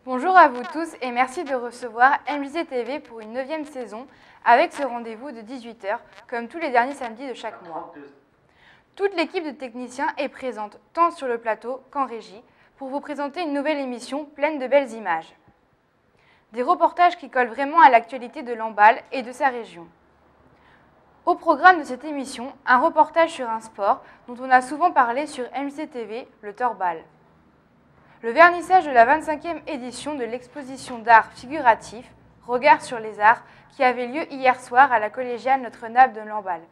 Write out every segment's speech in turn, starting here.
Bonjour à vous tous et merci de recevoir MJC TV pour une 9e saison avec ce rendez-vous de 18 h comme tous les derniers samedis de chaque mois. Toute l'équipe de techniciens est présente tant sur le plateau qu'en régie pour vous présenter une nouvelle émission pleine de belles images. Des reportages qui collent vraiment à l'actualité de Lamballe et de sa région. Au programme de cette émission, un reportage sur un sport dont on a souvent parlé sur MJC TV, le torbal. Le vernissage de la 25e édition de l'exposition d'art figuratif « Regard sur les arts » qui avait lieu hier soir à la collégiale Notre-Dame de Lamballe.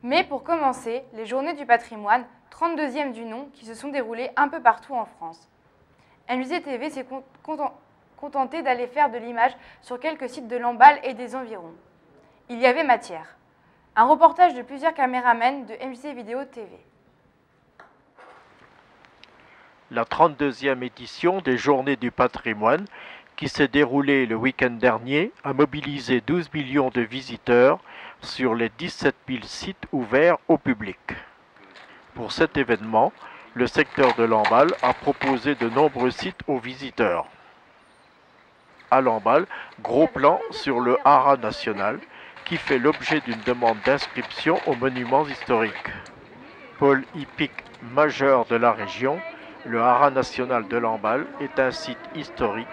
Mais pour commencer, les Journées du patrimoine, 32e du nom, qui se sont déroulées un peu partout en France. MJC TV s'est contenté d'aller faire de l'image sur quelques sites de Lamballe et des environs. Il y avait matière. Un reportage de plusieurs caméramans de MJC Vidéo TV. La 32e édition des Journées du patrimoine, qui s'est déroulée le week-end dernier, a mobilisé 12 millions de visiteurs sur les 17 000 sites ouverts au public. Pour cet événement, le secteur de Lamballe a proposé de nombreux sites aux visiteurs. À Lamballe, gros plan sur le haras national, qui fait l'objet d'une demande d'inscription aux monuments historiques. Pôle hippique majeur de la région, le haras national de Lamballe est un site historique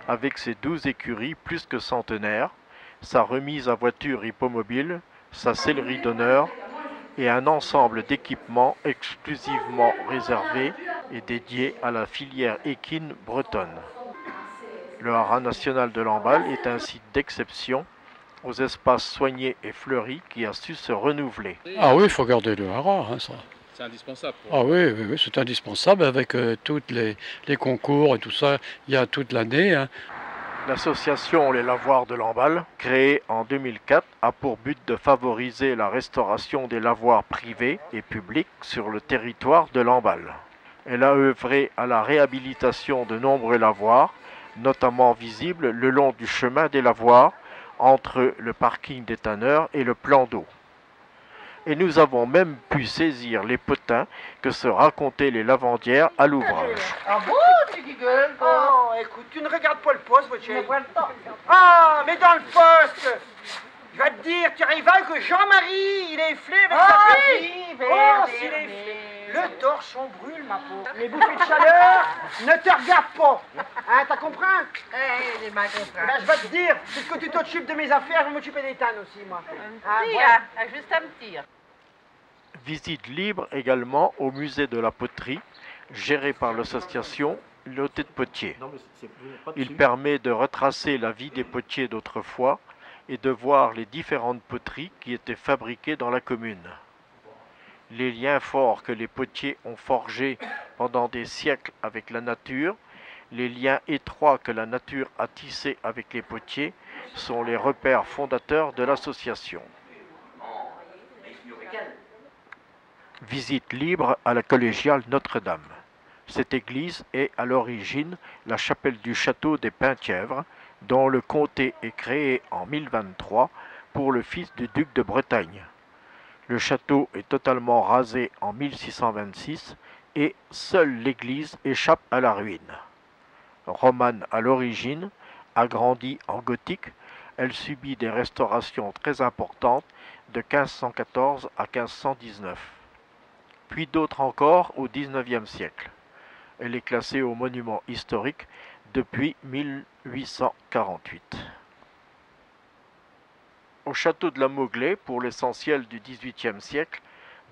avec ses 12 écuries plus que centenaires, sa remise à voiture hippomobile, sa sellerie d'honneur et un ensemble d'équipements exclusivement réservés et dédiés à la filière équine bretonne. Le haras national de Lamballe est un site d'exception aux espaces soignés et fleuris qui a su se renouveler. Ah oui, il faut garder le haras, hein, ça. C'est indispensable. Ah oui, c'est indispensable avec tous les concours et tout ça, il y a toute l'année. Hein. L'association Les Lavoirs de Lamballe, créée en 2004, a pour but de favoriser la restauration des lavoirs privés et publics sur le territoire de Lamballe. Elle a œuvré à la réhabilitation de nombreux lavoirs, notamment visibles le long du chemin des lavoirs, entre le parking des tanneurs et le plan d'eau. Et nous avons même pu saisir les potins que se racontaient les lavandières à l'ouvrage. Ah bon, tu gueules, toi? Oh, écoute, tu ne regardes pas le poste, votre chérie. Ah, mais dans le poste, je vais te dire, tu arrives que Jean-Marie, il est flé avec sa petite. Oh, s'il est flé. Le torchon brûle, ma pauvre. Les bouffées de chaleur ne te regardent pas. Hein, t'as compris? J'ai mal compris. Ben, je vais te dire, puisque tu t'occupes de mes affaires, je vais m'occuper des tannes aussi, moi. Juste un petit. Visite libre également au musée de la poterie, géré par l'association Loté de Potiers. Il permet de retracer la vie des potiers d'autrefois et de voir les différentes poteries qui étaient fabriquées dans la commune. Les liens forts que les potiers ont forgés pendant des siècles avec la nature, les liens étroits que la nature a tissés avec les potiers sont les repères fondateurs de l'association. Visite libre à la collégiale Notre-Dame. Cette église est à l'origine la chapelle du château des Penthièvres, dont le comté est créé en 1023 pour le fils du duc de Bretagne. Le château est totalement rasé en 1626 et seule l'église échappe à la ruine. Romane à l'origine, agrandie en gothique, elle subit des restaurations très importantes de 1514 à 1519, puis d'autres encore au XIXe siècle. Elle est classée au monument historique depuis 1848. Au château de la Mauglée, pour l'essentiel du XVIIIe siècle,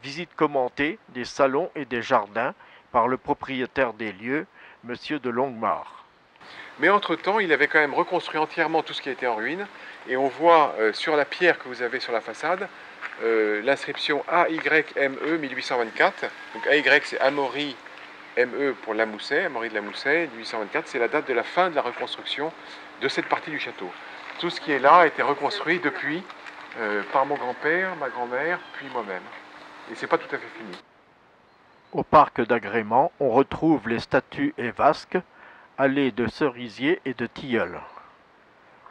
visite commentée des salons et des jardins par le propriétaire des lieux, M. de Longuemare. Mais entre-temps, il avait quand même reconstruit entièrement tout ce qui était en ruine. Et on voit sur la pierre que vous avez sur la façade, l'inscription AYME 1824. Donc AY c'est Amaury, ME pour Lamousset, Amaury de Lamousset, 1824. C'est la date de la fin de la reconstruction de cette partie du château. Tout ce qui est là a été reconstruit depuis par mon grand-père, ma grand-mère, puis moi-même. Et c'est pas tout à fait fini. Au parc d'agrément, on retrouve les statues et vasques, allées de cerisiers et de tilleuls.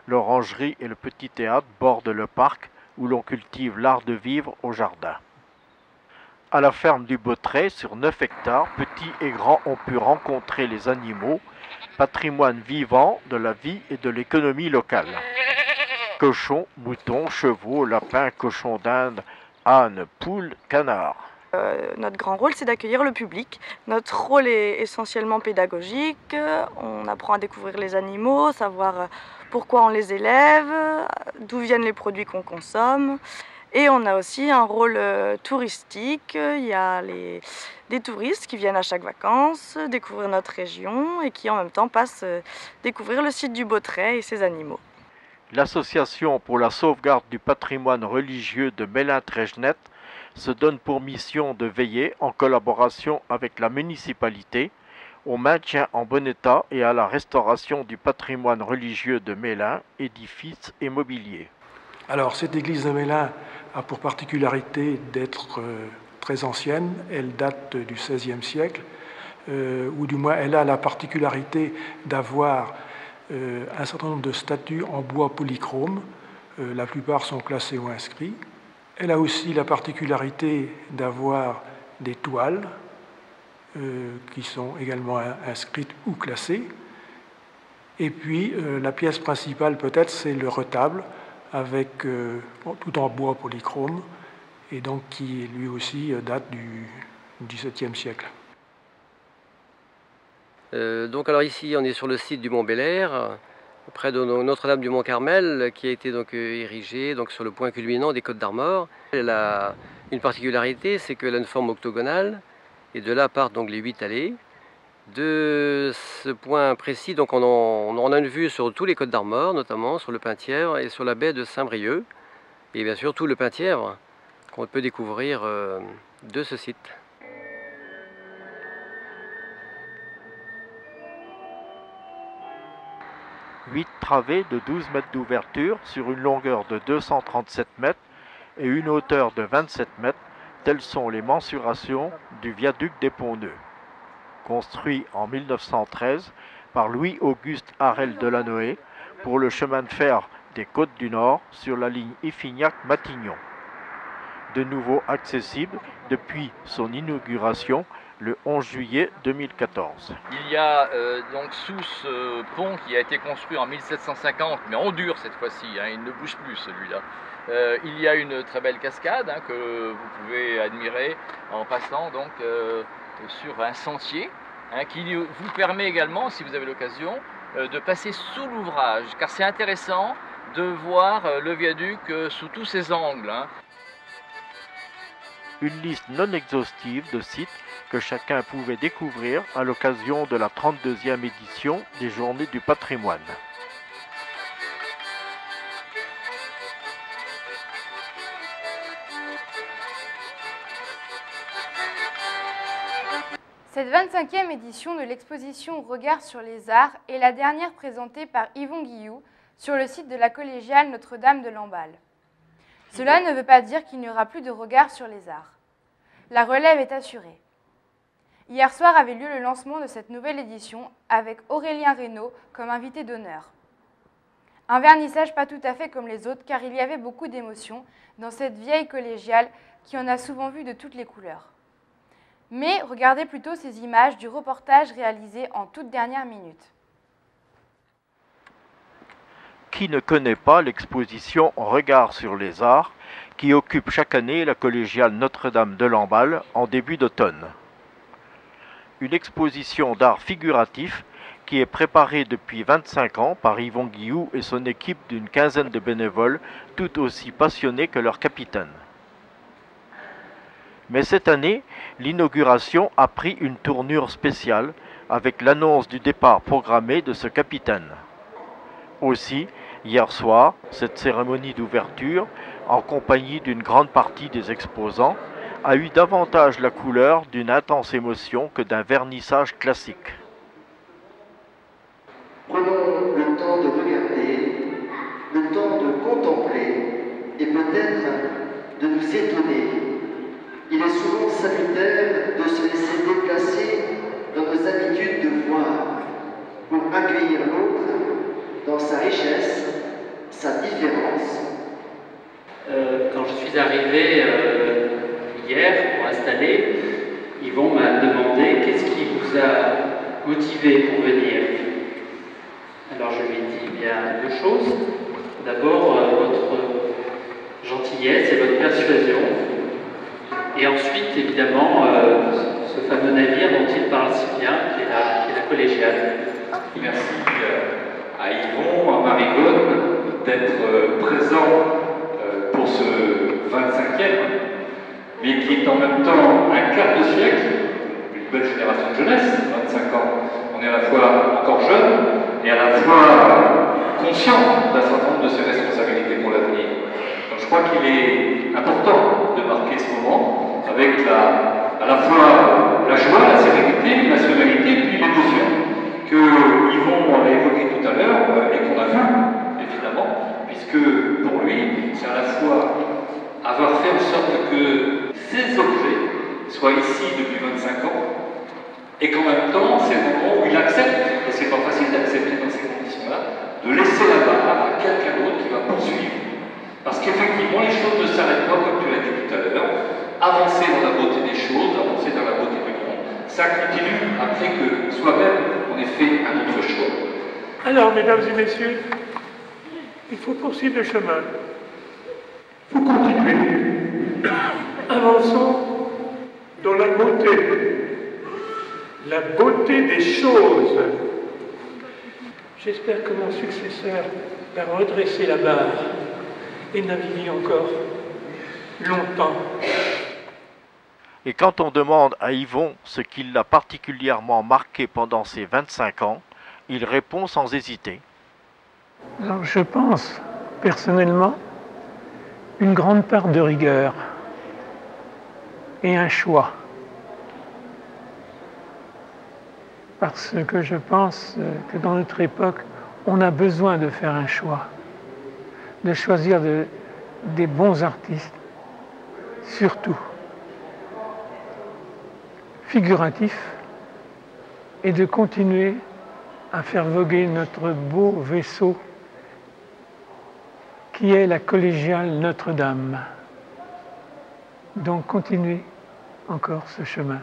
L'orangerie et le petit théâtre bordent le parc où l'on cultive l'art de vivre au jardin. À la ferme du Botteret, sur 9 hectares, petits et grands ont pu rencontrer les animaux, patrimoine vivant de la vie et de l'économie locale. Cochons, moutons, chevaux, lapins, cochons d'Inde, ânes, poules, canards. Notre grand rôle, c'est d'accueillir le public. Notre rôle est essentiellement pédagogique. On apprend à découvrir les animaux, savoir pourquoi on les élève, d'où viennent les produits qu'on consomme. Et on a aussi un rôle touristique. Il y a des touristes qui viennent à chaque vacances découvrir notre région et qui en même temps passent découvrir le site du Botteret et ses animaux. L'Association pour la sauvegarde du patrimoine religieux de Mélin-Trégenet se donne pour mission de veiller, en collaboration avec la municipalité, au maintien en bon état et à la restauration du patrimoine religieux de Mélin, édifices et mobilier. Alors, cette église de Mélin a pour particularité d'être très ancienne. Elle date du XVIe siècle, ou du moins elle a la particularité d'avoir un certain nombre de statues en bois polychrome. La plupart sont classés ou inscrits. Elle a aussi la particularité d'avoir des toiles qui sont également inscrites ou classées. Et puis, la pièce principale, peut-être, c'est le retable, avec tout en bois polychrome, et donc qui, lui aussi, date du XVIIe siècle. Donc alors ici, on est sur le site du Mont Bel-Air, près de Notre-Dame du Mont-Carmel, qui a été donc érigée donc, sur le point culminant des Côtes d'Armor. Elle a une particularité, c'est qu'elle a une forme octogonale, et de là partent donc les 8 allées. De ce point précis, donc on a une vue sur tous les Côtes d'Armor, notamment sur le Penthièvre et sur la baie de Saint-Brieuc, et bien sûr tout le Penthièvre qu'on peut découvrir de ce site. Huit travées de 12 mètres d'ouverture sur une longueur de 237 mètres et une hauteur de 27 mètres, telles sont les mensurations du viaduc des Ponts-Neufs. Construit en 1913 par Louis-Auguste Harel Delanoë pour le chemin de fer des Côtes du Nord sur la ligne Iffignac-Matignon. De nouveau accessible depuis son inauguration le 11 juillet 2014. Il y a donc sous ce pont qui a été construit en 1750, mais en dur cette fois-ci, hein, il ne bouge plus celui-là. Il y a une très belle cascade hein, que vous pouvez admirer en passant donc sur un sentier hein, qui vous permet également, si vous avez l'occasion, de passer sous l'ouvrage, car c'est intéressant de voir le viaduc sous tous ses angles. Hein. Une liste non exhaustive de sites que chacun pouvait découvrir à l'occasion de la 32e édition des Journées du patrimoine. Cette 25e édition de l'exposition Regard sur les arts est la dernière présentée par Yvon Guilloux sur le site de la collégiale Notre-Dame de Lamballe. Cela ne veut pas dire qu'il n'y aura plus de regard sur les arts. La relève est assurée. Hier soir avait lieu le lancement de cette nouvelle édition avec Aurélien Reynaud comme invité d'honneur. Un vernissage pas tout à fait comme les autres car il y avait beaucoup d'émotions dans cette vieille collégiale qui en a souvent vu de toutes les couleurs. Mais regardez plutôt ces images du reportage réalisé en toute dernière minute. Qui ne connaît pas l'exposition Regard sur les arts qui occupe chaque année la collégiale Notre-Dame de Lamballe en début d'automne. Une exposition d'art figuratif qui est préparée depuis 25 ans par Yvon Guilloux et son équipe d'une quinzaine de bénévoles, tout aussi passionnés que leur capitaine. Mais cette année, l'inauguration a pris une tournure spéciale avec l'annonce du départ programmé de ce capitaine. Aussi, hier soir, cette cérémonie d'ouverture, en compagnie d'une grande partie des exposants, a eu davantage la couleur d'une intense émotion que d'un vernissage classique. Prenons le temps de regarder, le temps de contempler et peut-être de nous étonner. Il est souvent salutaire de se laisser déplacer dans nos habitudes de voir pour accueillir l'autre dans sa richesse, sa différence. Quand je suis arrivé hier pour installé, Yvon m'a demandé qu'est-ce qui vous a motivé pour venir. Alors je lui ai dit bien deux choses. D'abord votre gentillesse et votre persuasion. Et ensuite évidemment ce fameux navire dont il parle si bien, qui est la collégiale. Merci à Yvon, à Marie-Vonne d'être présent pour ce 25e, mais qui est en même temps un quart de siècle, une belle génération de jeunesse, 25 ans. On est à la fois encore jeune et à la fois conscient d'un certain nombre de ses responsabilités pour l'avenir. Donc je crois qu'il est important de marquer ce moment avec à la fois la joie, la sérénité, la nationalité, puis l'émotion que Yvon a évoqué tout à l'heure et qu'on a vu, évidemment, puisque pour lui, c'est à la fois avoir fait en sorte que ces objets soient ici depuis 25 ans, et qu'en même temps, c'est le moment où il accepte, et c'est pas facile d'accepter dans ces conditions-là, de laisser la barre à quelqu'un d'autre qui va poursuivre. Parce qu'effectivement, les choses ne s'arrêtent pas, comme tu l'as dit tout à l'heure. Avancer dans la beauté des choses, avancer dans la beauté du monde, ça continue après que soi-même, on ait fait un autre choix. Alors, mesdames et messieurs, il faut poursuivre le chemin. Il faut continuer. Avançons dans la beauté des choses. J'espère que mon successeur va redresser la barre et naviguer encore longtemps. Et quand on demande à Yvon ce qui l'a particulièrement marqué pendant ses 25 ans, il répond sans hésiter. Alors je pense, personnellement, une grande part de rigueur et un choix. Parce que je pense que dans notre époque, on a besoin de faire un choix, de choisir des bons artistes, surtout figuratifs, et de continuer à faire voguer notre beau vaisseau qui est la collégiale Notre-Dame. Donc continuez encore ce chemin,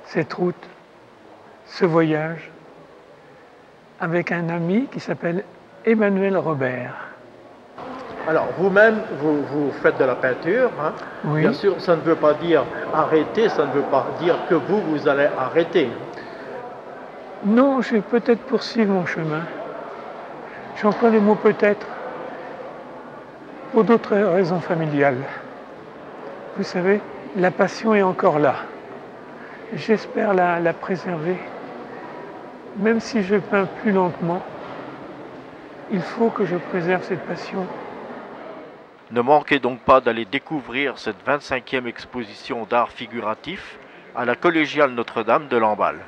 cette route, ce voyage, avec un ami qui s'appelle Emmanuel Robert. Alors, vous-même, vous faites de la peinture, hein? Oui. Bien sûr, ça ne veut pas dire arrêter, ça ne veut pas dire que vous allez arrêter. Non, je vais peut-être poursuivre mon chemin. J'emploie le mot peut-être pour d'autres raisons familiales. Vous savez, la passion est encore là. J'espère la préserver. Même si je peins plus lentement, il faut que je préserve cette passion. Ne manquez donc pas d'aller découvrir cette 25e exposition d'art figuratif à la collégiale Notre-Dame de Lamballe.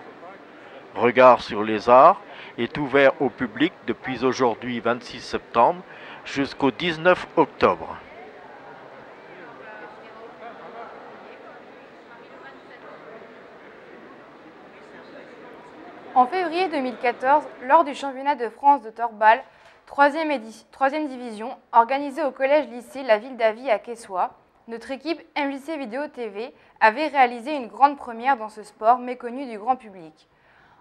Regard sur les arts est ouvert au public depuis aujourd'hui 26 septembre jusqu'au 19 octobre. En février 2014, lors du championnat de France de Torbal, 3e division, organisé au collège-lycée La Ville d'Avy à Quessoy, notre équipe MJC Vidéo TV avait réalisé une grande première dans ce sport méconnu du grand public,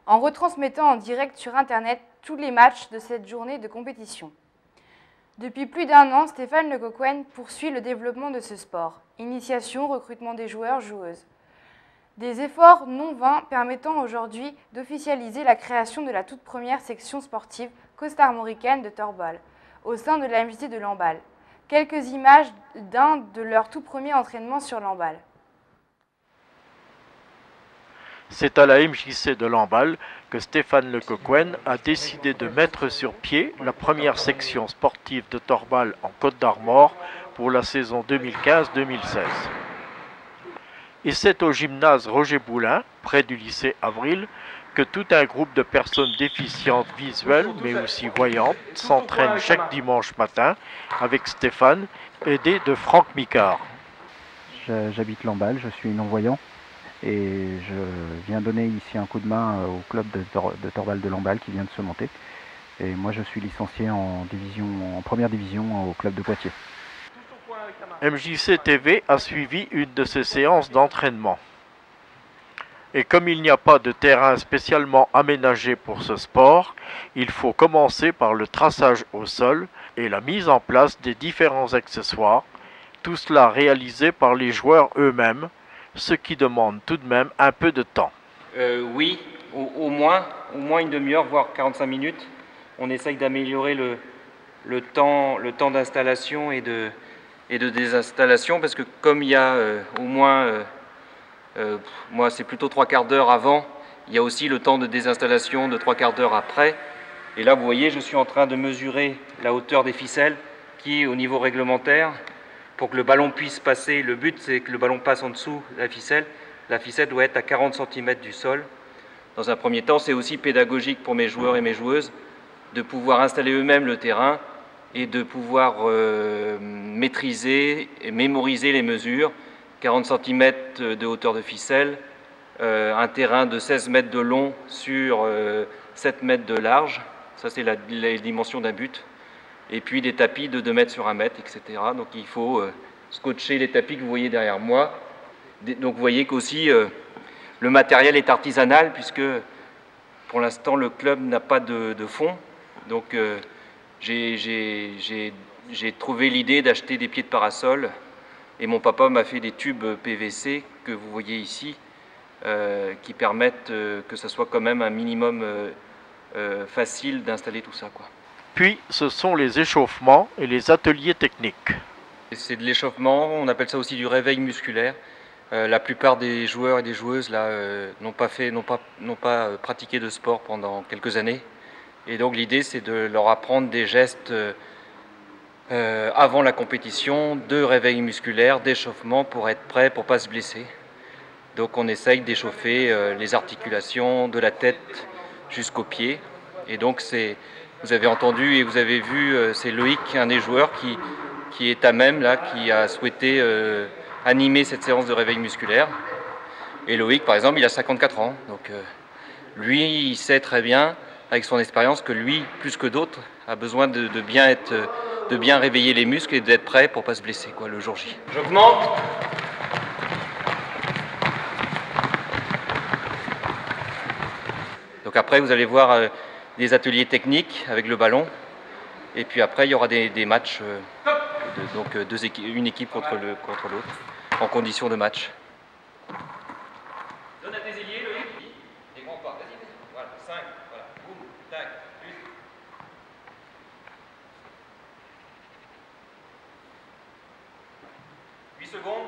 en retransmettant en direct sur Internet tous les matchs de cette journée de compétition. Depuis plus d'1 an, Stéphane Le Coquen poursuit le développement de ce sport, initiation, recrutement des joueurs, joueuses. Des efforts non vains permettant aujourd'hui d'officialiser la création de la toute première section sportive costarmoricaine de Torbal, au sein de la MJC de Lamballe. Quelques images d'un de leurs tout premiers entraînements sur Lamballe. C'est à la MJC de Lamballe que Stéphane Le Coquen a décidé de mettre sur pied la première section sportive de Torbal en Côte d'Armor pour la saison 2015-2016. Et c'est au gymnase Roger Boulin, près du lycée Avril, que tout un groupe de personnes déficientes visuelles, mais aussi voyantes, s'entraîne chaque dimanche matin avec Stéphane, aidé de Franck Micard. J'habite Lamballe, je suis non-voyant et je viens donner ici un coup de main au club de Torbal de Lamballe qui vient de se monter. Et moi je suis licencié en première division au club de Poitiers. MJC TV a suivi une de ces séances d'entraînement. Et comme il n'y a pas de terrain spécialement aménagé pour ce sport, il faut commencer par le traçage au sol et la mise en place des différents accessoires, tout cela réalisé par les joueurs eux-mêmes, ce qui demande tout de même un peu de temps. Oui, au moins une demi-heure, voire 45 minutes. On essaye d'améliorer le temps d'installation et de désinstallation, parce que comme il y a au moins... moi, c'est plutôt 3/4 d'heure avant. Il y a aussi le temps de désinstallation de 3/4 d'heure après. Et là, vous voyez, je suis en train de mesurer la hauteur des ficelles qui est au niveau réglementaire pour que le ballon puisse passer. Le but, c'est que le ballon passe en dessous de la ficelle. La ficelle doit être à 40 cm du sol. Dans un premier temps, c'est aussi pédagogique pour mes joueurs et mes joueuses de pouvoir installer eux-mêmes le terrain et de pouvoir maîtriser et mémoriser les mesures. 40 cm de hauteur de ficelle, un terrain de 16 mètres de long sur 7 mètres de large, ça c'est la dimension d'un but, et puis des tapis de 2 mètres sur 1 mètre, etc. Donc il faut scotcher les tapis que vous voyez derrière moi. Donc vous voyez qu'aussi le matériel est artisanal, puisque pour l'instant le club n'a pas de fonds. Donc j'ai trouvé l'idée d'acheter des pieds de parasol. Et mon papa m'a fait des tubes PVC que vous voyez ici, qui permettent que ce soit quand même un minimum facile d'installer tout ça, quoi. Puis, ce sont les échauffements et les ateliers techniques. C'est de l'échauffement, on appelle ça aussi du réveil musculaire. La plupart des joueurs et des joueuses là n'ont pas pratiqué de sport pendant quelques années. Et donc l'idée, c'est de leur apprendre des gestes avant la compétition, de réveil musculaire, d'échauffement pour être prêt, pour ne pas se blesser. Donc on essaye d'échauffer les articulations de la tête jusqu'aux pieds. Et donc vous avez entendu et vous avez vu, c'est Loïc, un des joueurs qui est à même là, qui a souhaité animer cette séance de réveil musculaire. Et Loïc, par exemple, il a 54 ans. Donc lui, il sait très bien, avec son expérience, que lui, plus que d'autres, a besoin de bien réveiller les muscles et d'être prêt pour ne pas se blesser, quoi, le jour J. J'augmente. Donc après, vous allez voir des ateliers techniques avec le ballon. Et puis après, il y aura des matchs, donc une équipe contre l'autre, en condition de match. Donne à tes ailiers, Loïc. Des grands pas. Vas-y. Voilà, 5. Voilà. Boum, tac, plus. 8 secondes.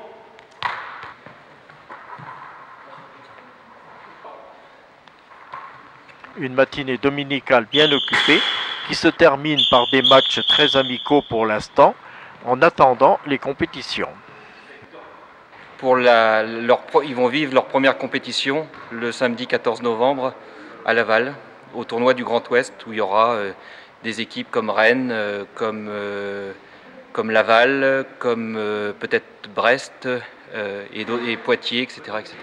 Une matinée dominicale bien occupée qui se termine par des matchs très amicaux pour l'instant, en attendant les compétitions. Ils vont vivre leur première compétition le samedi 14 novembre à Laval, au tournoi du Grand Ouest, où il y aura des équipes comme Rennes, comme Laval, comme peut-être Brest et Poitiers, etc., etc.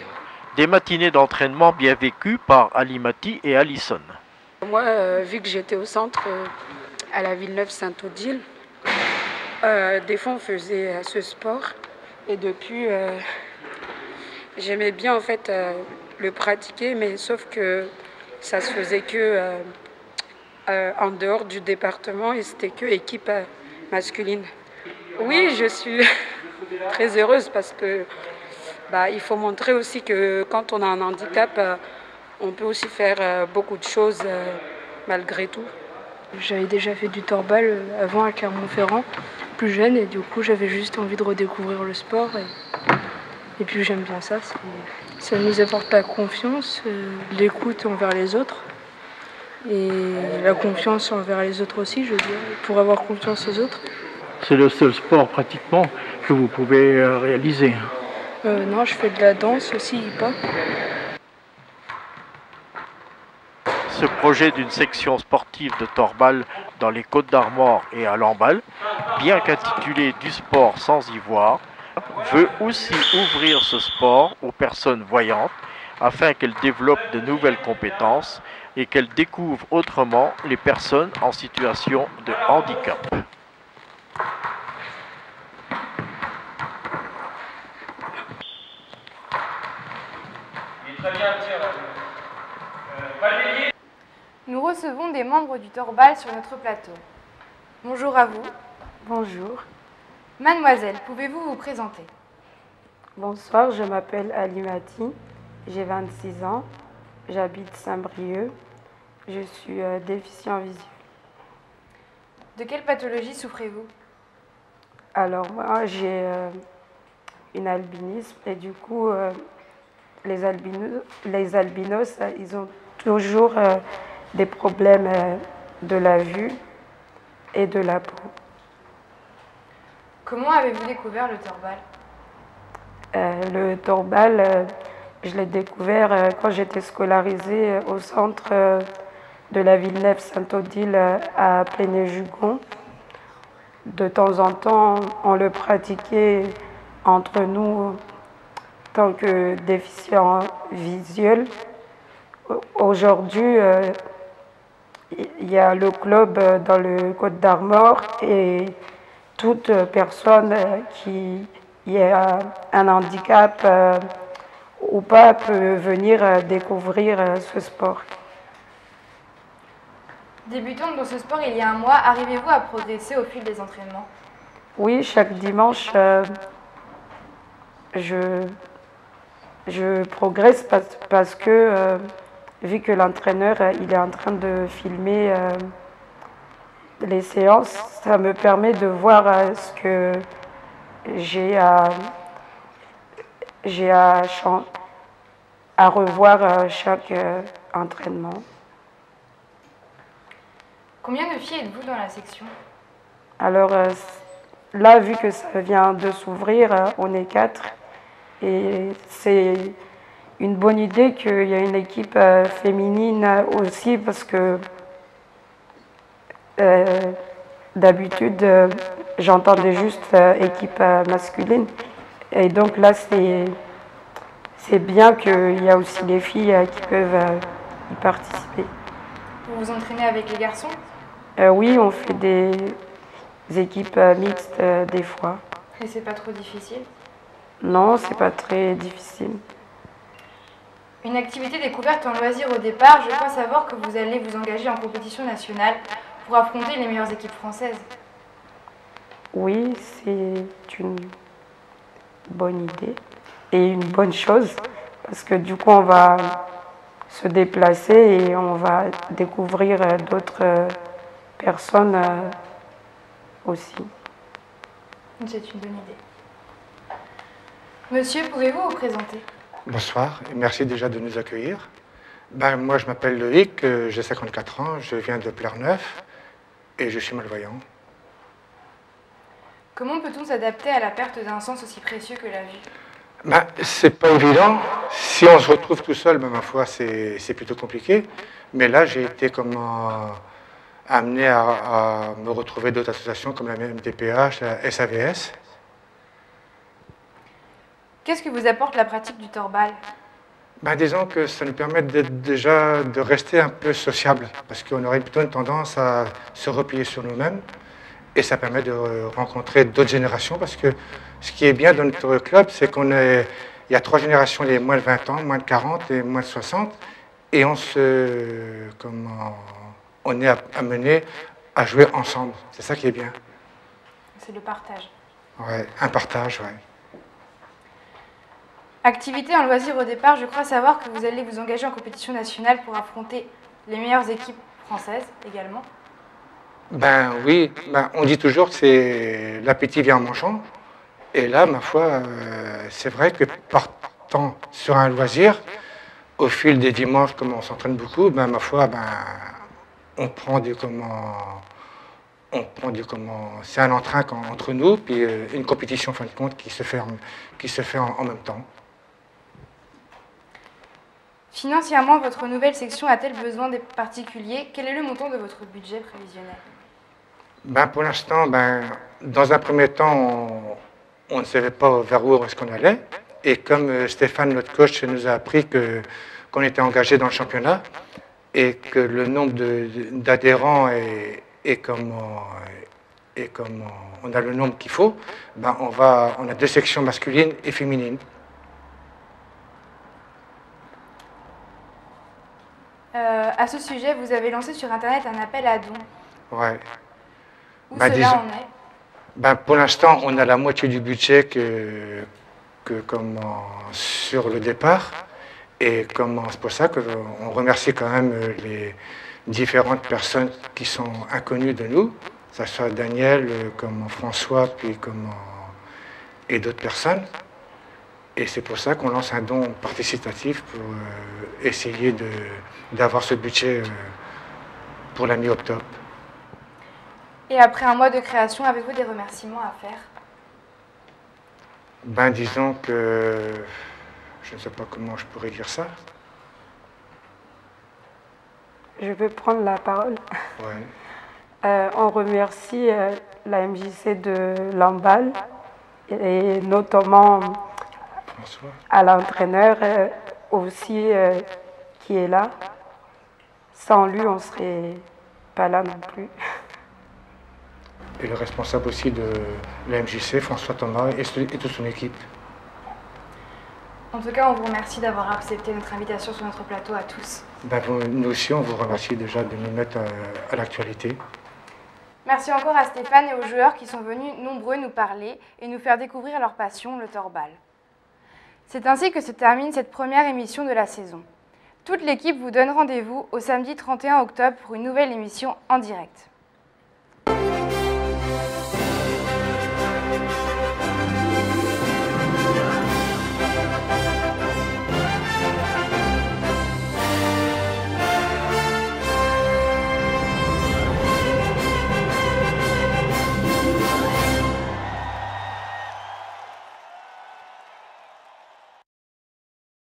Des matinées d'entraînement bien vécues par Alimati et Alison. Moi, vu que j'étais au centre à la Villeneuve-Saint-Odile, des fois on faisait ce sport et depuis j'aimais bien en fait le pratiquer, mais sauf que ça se faisait que en dehors du département et c'était que équipe masculine. Oui, je suis très heureuse parce que il faut montrer aussi que quand on a un handicap, on peut aussi faire beaucoup de choses malgré tout. J'avais déjà fait du torbal avant à Clermont-Ferrand, plus jeune, et du coup j'avais juste envie de redécouvrir le sport. Et puis j'aime bien ça, ça nous apporte la confiance, l'écoute envers les autres, et la confiance envers les autres aussi, je veux dire, pour avoir confiance aux autres. C'est le seul sport pratiquement que vous pouvez réaliser. Non, je fais de la danse aussi, hip-hop. Ce projet d'une section sportive de torbal dans les Côtes-d'Armor et à Lamballe, bien qu'intitulé du sport sans y voir, veut aussi ouvrir ce sport aux personnes voyantes afin qu'elles développent de nouvelles compétences et qu'elles découvrent autrement les personnes en situation de handicap. Nous recevons des membres du Torbal sur notre plateau. Bonjour à vous. Bonjour. Mademoiselle, pouvez-vous vous présenter? Bonsoir, je m'appelle Alimati, j'ai 26 ans, j'habite Saint-Brieuc, je suis déficient visuel. De quelle pathologie souffrez-vous? Alors moi j'ai une albinisme et du coup les albinos ils ont toujours des problèmes de la vue et de la peau. Comment avez-vous découvert le Torbal? Le Torbal, je l'ai découvert quand j'étais scolarisée au centre de la Villeneuve-Saint-Odile à Pléné-Jugon. De temps en temps, on le pratiquait entre nous tant que déficients visuels. Aujourd'hui, il y a le club dans le Côte-d'Armor et toute personne qui a un handicap ou pas peut venir découvrir ce sport. Débutant dans ce sport il y a un mois, arrivez-vous à progresser au fil des entraînements? Oui, chaque dimanche, je progresse parce que, vu que l'entraîneur il est en train de filmer les séances, ça me permet de voir ce que j'ai à revoir chaque entraînement. Combien de filles êtes-vous dans la section? Alors là, vu que ça vient de s'ouvrir, on est 4 et c'est une bonne idée qu'il y ait une équipe féminine aussi parce que d'habitude j'entendais juste équipe masculine et donc là c'est bien qu'il y a aussi les filles qui peuvent y participer. Vous vous entraînez avec les garçons? Oui, on fait des équipes mixtes des fois. Et c'est pas trop difficile? Non, c'est pas très difficile. Une activité découverte en loisir au départ, je crois savoir que vous allez vous engager en compétition nationale pour affronter les meilleures équipes françaises. Oui, c'est une bonne idée et une bonne chose parce que du coup on va se déplacer et on va découvrir d'autres personnes aussi. C'est une bonne idée. Monsieur, pouvez-vous vous présenter? Bonsoir et merci déjà de nous accueillir. Moi je m'appelle Loïc, j'ai 54 ans, je viens de Plerneuf et je suis malvoyant. Comment peut-on s'adapter à la perte d'un sens aussi précieux que la vue? C'est pas évident. Si on se retrouve tout seul, ma foi, c'est plutôt compliqué. Mais là, j'ai été amené à me retrouver d'autres associations comme la MDPH, la SAVS. Qu'est-ce que vous apporte la pratique du Torbal? Disons que ça nous permet déjà de rester un peu sociable, parce qu'on aurait plutôt une tendance à se replier sur nous-mêmes. Et ça permet de rencontrer d'autres générations, parce que ce qui est bien dans notre club, c'est il y a 3 générations, les moins de 20 ans, moins de 40 et moins de 60, et on est amené à jouer ensemble. C'est ça qui est bien. C'est le partage. Ouais, un partage, ouais. Activité en loisir au départ, je crois savoir que vous allez vous engager en compétition nationale pour affronter les meilleures équipes françaises également. Oui, on dit toujours que c'est l'appétit vient en mangeant. Et là, ma foi, c'est vrai que partant sur un loisir, au fil des dimanches, comme on s'entraîne beaucoup, ma foi, on prend c'est un entrain entre nous, puis une compétition en fin de compte qui se fait en même temps. Financièrement, votre nouvelle section a-t-elle besoin des particuliers? Quel est le montant de votre budget prévisionnel? Pour l'instant, dans un premier temps, on ne savait pas vers où est-ce qu'on allait. Et comme Stéphane, notre coach, nous a appris qu'on était engagé dans le championnat et que le nombre d'adhérents est comme on a le nombre qu'il faut, on a 2 sections masculines et féminines. À ce sujet, vous avez lancé sur Internet un appel à dons. Ouais. Où cela en est? Pour l'instant, on a la moitié du budget sur le départ. Et c'est pour ça qu'on remercie quand même les différentes personnes qui sont inconnues de nous, que ce soit Daniel, comme François, puis et d'autres personnes. Et c'est pour ça qu'on lance un don participatif pour essayer d'avoir ce budget pour la mi-octobre. Et après un mois de création, avez-vous des remerciements à faire? Disons que je ne sais pas comment je pourrais dire ça. Je peux prendre la parole. Ouais. On remercie la MJC de Lamballe et notamment François. À l'entraîneur aussi qui est là. Sans lui, on ne serait pas là non plus. Et le responsable aussi de la MJC, François Thomas, et toute son équipe. En tout cas, on vous remercie d'avoir accepté notre invitation sur notre plateau à tous. Nous aussi, on vous remercie déjà de nous mettre à l'actualité. Merci encore à Stéphane et aux joueurs qui sont venus nombreux nous parler et nous faire découvrir leur passion, le torbal. C'est ainsi que se termine cette première émission de la saison. Toute l'équipe vous donne rendez-vous au samedi 31 octobre pour une nouvelle émission en direct.